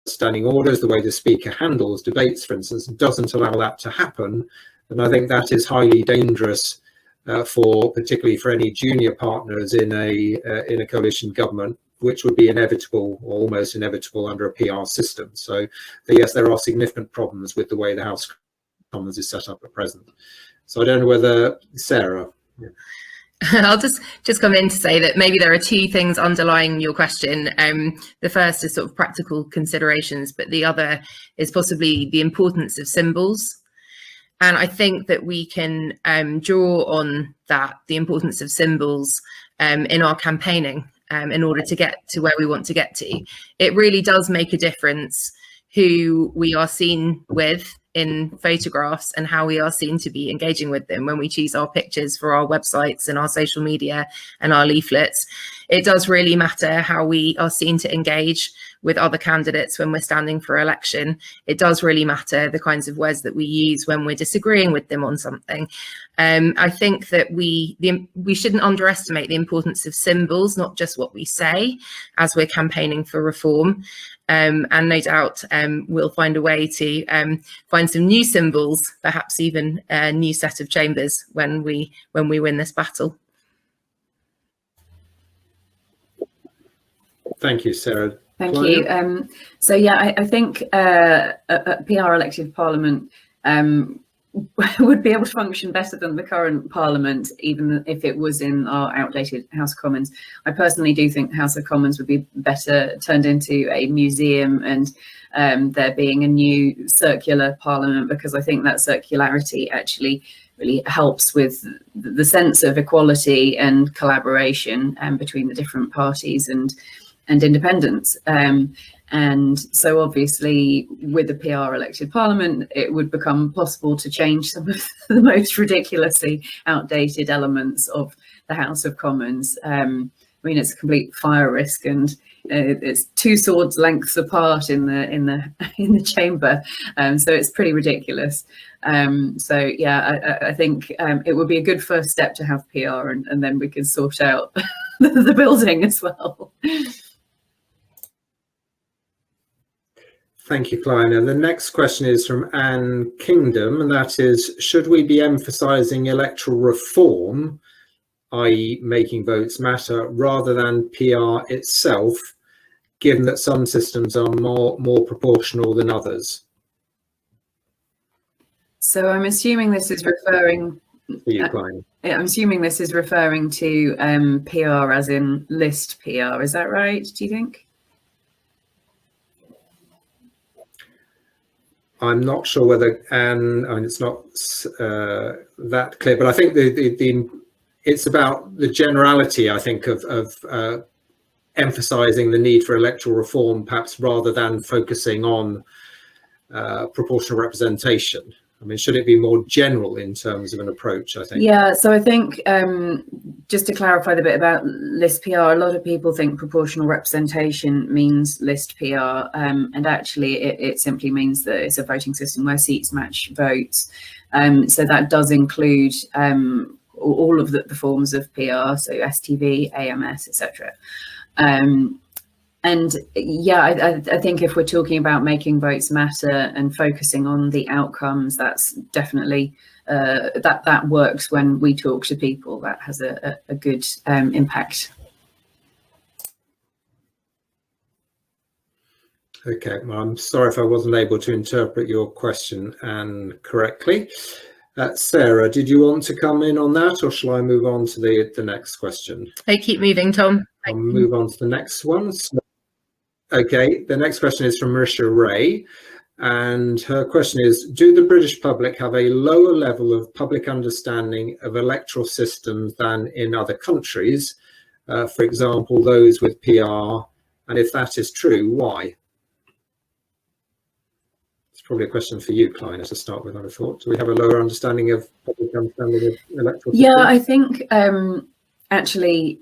standing orders, the way the speaker handles debates, for instance, doesn't allow that to happen, then I think that is highly dangerous particularly for any junior partners in a coalition government, which would be inevitable or almost inevitable under a PR system. So yes, there are significant problems with the way the House of Commons is set up at present. So I don't know whether Sarah. Yeah.
I'll just come in to say that maybe there are two things underlying your question. The first is sort of practical considerations, but the other is possibly the importance of symbols. And I think that we can draw on that, the importance of symbols in our campaigning in order to get to where we want to get to. It really does make a difference who we are seen with in photographs and how we are seen to be engaging with them when we choose our pictures for our websites and our social media and our leaflets. It does really matter how we are seen to engage with other candidates when we're standing for election. It does really matter the kinds of words that we use when we're disagreeing with them on something. I think that we shouldn't underestimate the importance of symbols, not just what we say, as we're campaigning for reform. And no doubt we'll find a way to find some new symbols, perhaps even a new set of chambers when we win this battle.
Thank you, Sarah.
Thank you. So yeah, I think a PR elected parliament would be able to function better than the current parliament, even if it was in our outdated House of Commons. I personally do think House of Commons would be better turned into a museum and there being a new circular parliament, because I think that circularity actually really helps with the sense of equality and collaboration between the different parties and independents. And so obviously with the PR elected parliament, it would become possible to change some of the most ridiculously outdated elements of the House of Commons. I mean, it's a complete fire risk, and it's 2 swords lengths apart in the chamber, so it's pretty ridiculous. So yeah, I think it would be a good first step to have PR, and then we can sort out the building as well.
Thank you, Kleiner. The next question is from Anne Kingdom, and that is, should we be emphasising electoral reform, i.e. making votes matter, rather than PR itself, given that some systems are more proportional than others?
So I'm assuming this is referring...
You, Kleiner.
I'm assuming this is referring to PR as in list PR. Is that right, do you think?
I'm not sure whether Anne, I mean, it's not that clear, but I think it's about the generality, I think, of emphasising the need for electoral reform, perhaps rather than focusing on proportional representation. I mean, should it be more general in terms of an approach, I think?
Yeah, so I think just to clarify the bit about list PR, a lot of people think proportional representation means list PR, and actually it simply means that it's a voting system where seats match votes. So that does include all of the forms of PR, so STV, AMS, etc. And yeah, I think if we're talking about making votes matter and focusing on the outcomes, that's definitely that works when we talk to people. That has a good impact.
Okay, well, I'm sorry if I wasn't able to interpret your question correctly. Sarah, did you want to come in on that, or shall I move on to the next question?
I keep moving, Tom.
I'll move on to the next one. So, okay, the next question is from Marisha Ray, and her question is, do the British public have a lower level of public understanding of electoral systems than in other countries, for example, those with PR, and if that is true, why? It's probably a question for you, Kleiner, to start with, I would have thought. Do we have a lower understanding of public understanding of electoral systems?
Yeah, I think actually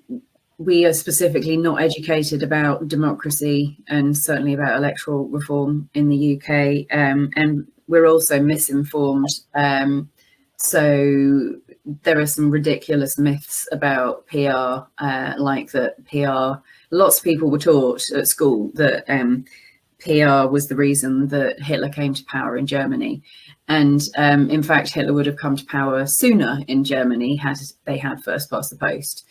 we are specifically not educated about democracy and certainly about electoral reform in the UK, and we're also misinformed. So there are some ridiculous myths about PR, like that PR, lots of people were taught at school that PR was the reason that Hitler came to power in Germany. And in fact, Hitler would have come to power sooner in Germany had they had first past the post.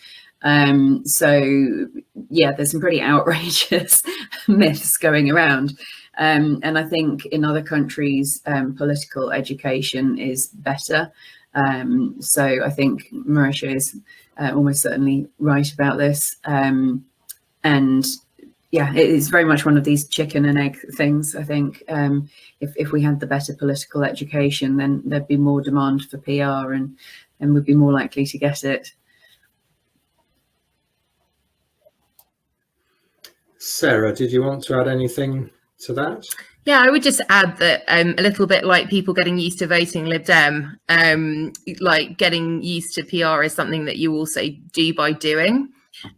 So yeah, there's some pretty outrageous myths going around. And I think in other countries, political education is better. So I think Marisha is almost certainly right about this. And yeah, it is very much one of these chicken and egg things. I think if we had the better political education, then there'd be more demand for PR and we'd be more likely to get it.
Sarah, did you want to add anything to that?
Yeah, I would just add that a little bit like people getting used to voting Lib Dem, like getting used to PR is something that you also do by doing.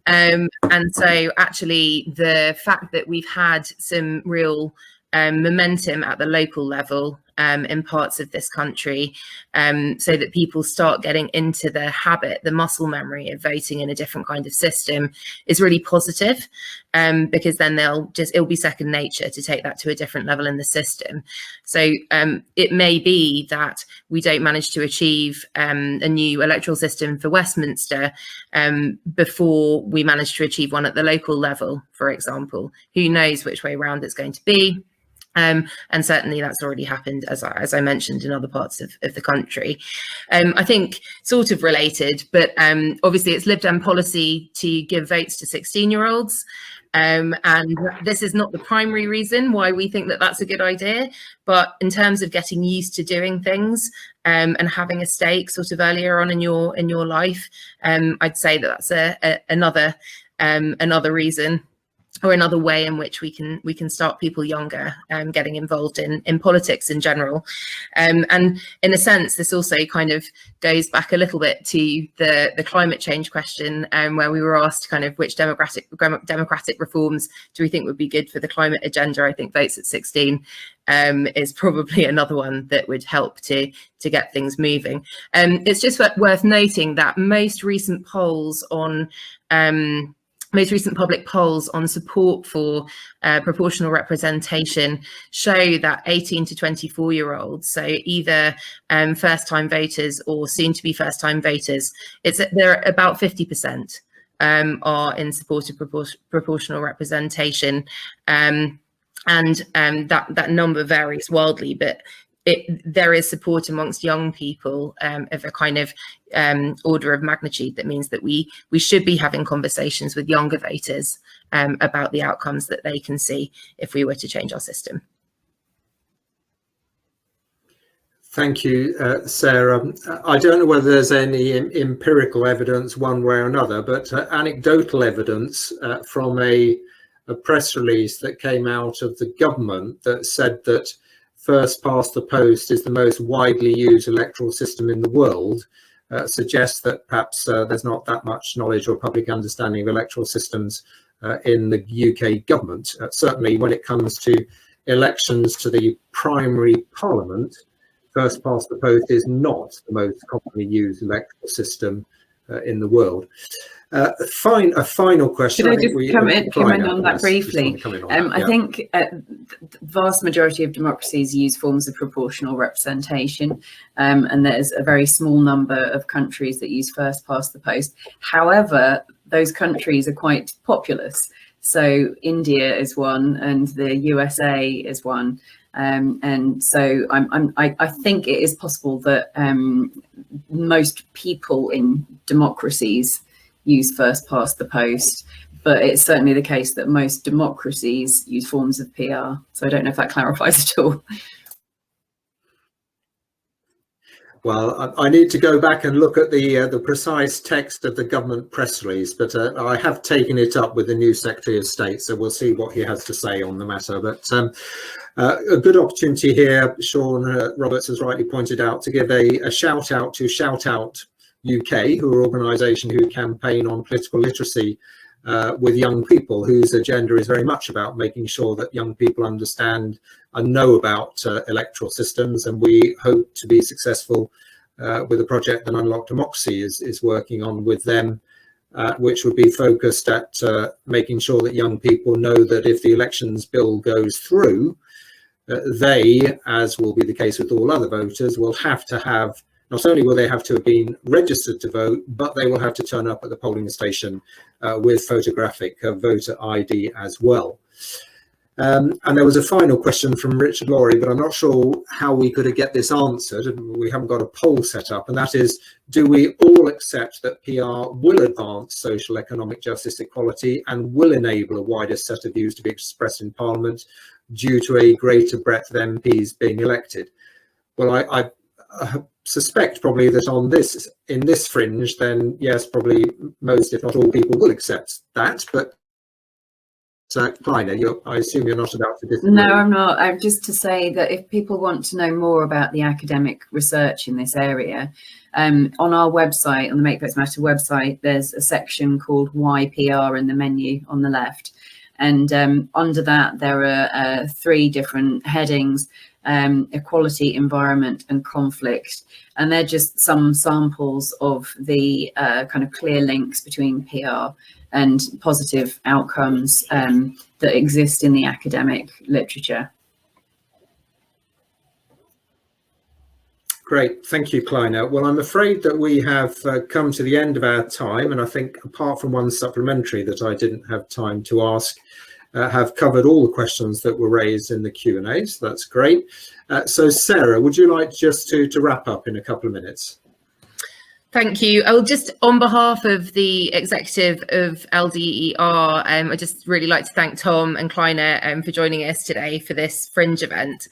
And so actually the fact that we've had some real momentum at the local level in parts of this country, so that people start getting into the habit, the muscle memory of voting in a different kind of system is really positive, because then it'll be second nature to take that to a different level in the system. So it may be that we don't manage to achieve a new electoral system for Westminster before we manage to achieve one at the local level, for example. Who knows which way round it's going to be. And certainly that's already happened, as I mentioned, in other parts of the country. I think sort of related, but obviously it's Lib Dem policy to give votes to 16-year-olds. And this is not the primary reason why we think that that's a good idea, but in terms of getting used to doing things and having a stake sort of earlier on in your life, I'd say that that's another reason, or another way in which we can start people younger getting involved in politics in general. And in a sense, this also kind of goes back a little bit to the climate change question, where we were asked kind of which democratic reforms do we think would be good for the climate agenda. I think votes at 16 is probably another one that would help to get things moving. It's just worth noting that most recent public polls on support for proportional representation show that 18 to 24-year-olds, so either first-time voters or soon-to-be first-time voters, they're about 50% are in support of proportional representation, and that number varies wildly, but there is support amongst young people of a kind of order of magnitude that means that we should be having conversations with younger voters about the outcomes that they can see if we were to change our system.
Thank you, Sarah. I don't know whether there's any empirical evidence one way or another, but anecdotal evidence from a press release that came out of the government that said that first past the post is the most widely used electoral system in the world, suggests that perhaps there's not that much knowledge or public understanding of electoral systems in the UK government. Certainly when it comes to elections to the primary parliament, first past the post is not the most commonly used electoral system in the world. A final question.
Should I just come in on that briefly? I think the vast majority of democracies use forms of proportional representation, and there's a very small number of countries that use first past the post. However, those countries are quite populous. So India is one, and the USA is one. And so I think it is possible that most people in democracies use first past the post, but it's certainly the case that most democracies use forms of PR. So I don't know if that clarifies at all.
Well, I need to go back and look at the precise text of the government press release, but I have taken it up with the new Secretary of State, so we'll see what he has to say on the matter. But a good opportunity here, Sean Roberts has rightly pointed out, to give a shout out to Shout Out UK, who are an organisation who campaign on political literacy with young people, whose agenda is very much about making sure that young people understand and know about electoral systems. And we hope to be successful with a project that Unlock Democracy is working on with them, which would be focused at making sure that young people know that if the elections bill goes through, they, as will be the case with all other voters, will have to have, not only will they have to have been registered to vote, but they will have to turn up at the polling station with photographic voter ID as well. And there was a final question from Richard Laurie, but I'm not sure how we could get this answered. We haven't got a poll set up, and that is, do we all accept that PR will advance social, economic justice, equality, and will enable a wider set of views to be expressed in Parliament due to a greater breadth of MPs being elected? Well, I suspect probably that in this fringe, then yes, probably most, if not all, people will accept that. But Kleiner, I assume you're not about to disagree.
No, I'm not. I'm just to say that if people want to know more about the academic research in this area, on our website, on the Make Votes Matter website, there's a section called Why PR in the menu on the left. And under that, there are 3 different headings: equality, environment, and conflict. And they're just some samples of the kind of clear links between PR and positive outcomes that exist in the academic literature.
Great, thank you, Kleiner. Well, I'm afraid that we have come to the end of our time, and I think apart from one supplementary that I didn't have time to ask, have covered all the questions that were raised in the Q&A, so that's great. So Sarah, would you like just to wrap up in a couple of minutes?
Thank you. I'll just, on behalf of the executive of LDER, I'd just really like to thank Tom and Kleiner for joining us today for this Fringe event.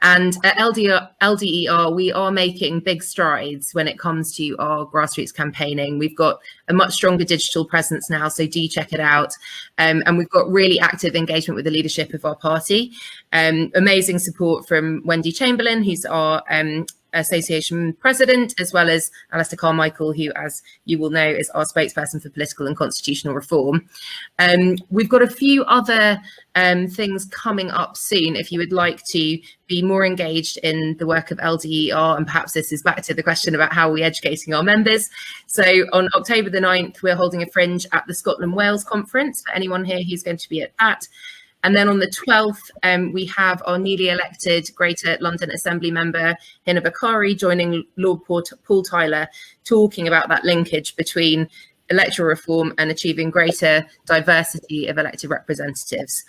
And at LDER, we are making big strides when it comes to our grassroots campaigning. We've got a much stronger digital presence now, so do check it out. And we've got really active engagement with the leadership of our party. Amazing support from Wendy Chamberlain, who's our association president, as well as Alistair Carmichael, who, as you will know, is our spokesperson for political and constitutional reform. We've got a few other things coming up soon if you would like to be more engaged in the work of LDER, and perhaps this is back to the question about how we're educating our members. So on October the 9th, we're holding a Fringe at the Scotland-Wales Conference for anyone here who's going to be at that. And then on the 12th, we have our newly elected Greater London Assembly member, Hina Bakari, joining Lord Paul Tyler, talking about that linkage between electoral reform and achieving greater diversity of elected representatives.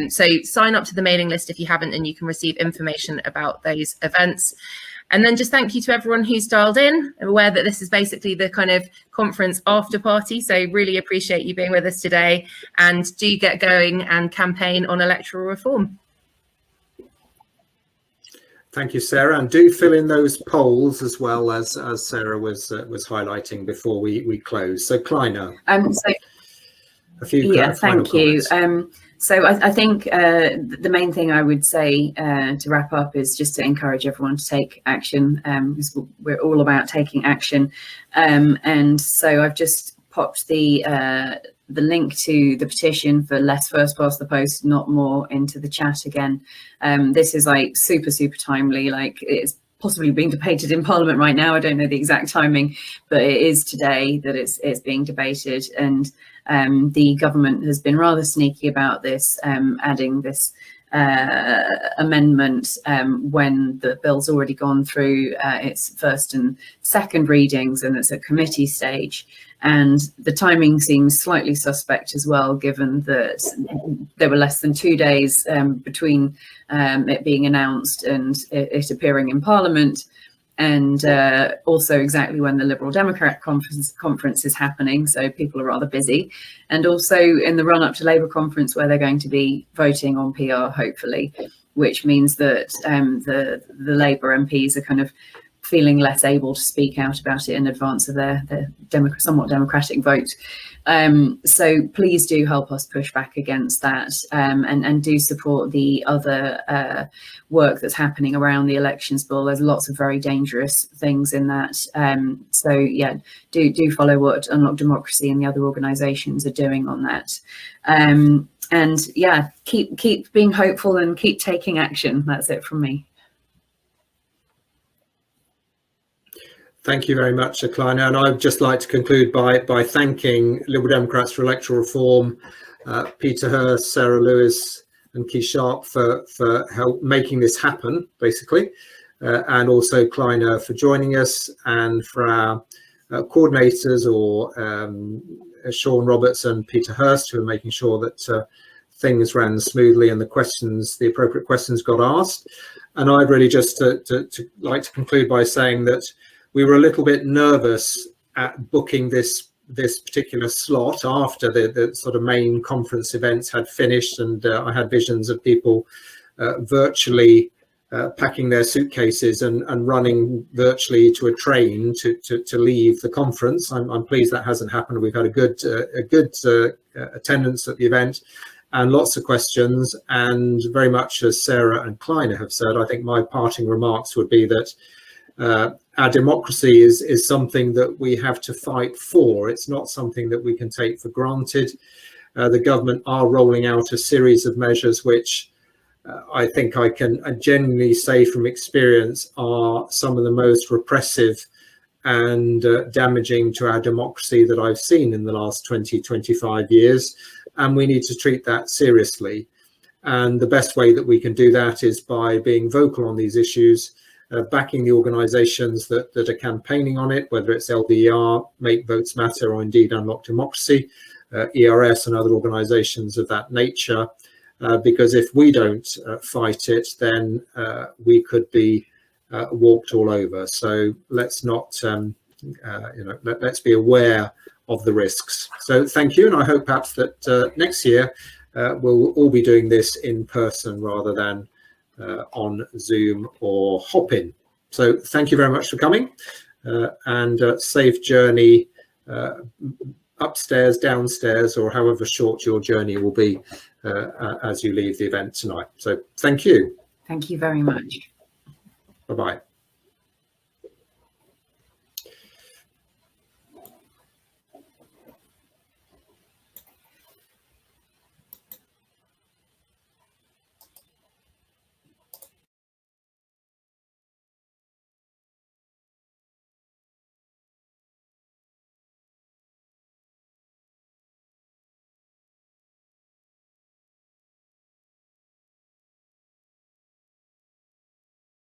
So sign up to the mailing list if you haven't, and you can receive information about those events. And then just thank you to everyone who's dialed in. I'm aware that this is basically the kind of conference after party, so really appreciate you being with us today, and do get going and campaign on electoral reform.
Thank you, Sarah, and do fill in those polls as well, as Sarah was highlighting before we close. So Kleiner, a few
thank you. So I think the main thing I would say to wrap up is just to encourage everyone to take action, because we're all about taking action. And so I've just popped the link to the petition for less first past the post, not more, into the chat again. This is like super timely, like it's possibly being debated in Parliament right now. I don't know the exact timing, but it is today that it's being debated. And the government has been rather sneaky about this, adding this amendment when the bill's already gone through its first and second readings and it's at committee stage. And the timing seems slightly suspect as well, given that there were less than 2 days between it being announced and it appearing in Parliament, and also exactly when the Liberal Democrat conference is happening, so people are rather busy, and also in the run-up to Labour conference, where they're going to be voting on PR, hopefully, which means that the Labour MPs are kind of feeling less able to speak out about it in advance of their somewhat democratic vote. So please do help us push back against that, and do support the other work that's happening around the elections bill. There's lots of very dangerous things in that. So yeah, do follow what Unlock Democracy and the other organisations are doing on that. And yeah, keep being hopeful and keep taking action. That's it from me.
Thank you very much, Kleiner. And I'd just like to conclude by thanking Liberal Democrats for Electoral Reform, Peter Hurst, Sarah Lewis and Keith Sharp for help making this happen, basically, and also Kleiner for joining us, and for our coordinators, or Sean Roberts and Peter Hurst, who are making sure that things ran smoothly and the appropriate questions got asked. And I'd really just like to conclude by saying that we were a little bit nervous at booking this particular slot after the sort of main conference events had finished, and I had visions of people virtually packing their suitcases and running virtually to a train to leave the conference. I'm pleased that hasn't happened. We've had a good attendance at the event and lots of questions, and very much as Sarah and Kleiner have said, I think my parting remarks would be that our democracy is something that we have to fight for. It's not something that we can take for granted. The government are rolling out a series of measures which I think I can genuinely say from experience are some of the most repressive and damaging to our democracy that I've seen in the last 20-25 years, and we need to treat that seriously. And the best way that we can do that is by being vocal on these issues, backing the organisations that are campaigning on it, whether it's LDER, Make Votes Matter, or indeed Unlock Democracy, ERS and other organisations of that nature, because if we don't fight it, then we could be walked all over. So let's not let's be aware of the risks. So thank you, and I hope perhaps that next year we'll all be doing this in person rather than on Zoom or Hopin. So thank you very much for coming, and safe journey upstairs, downstairs, or however short your journey will be as you leave the event tonight. So thank you.
Thank you very much.
Bye-bye.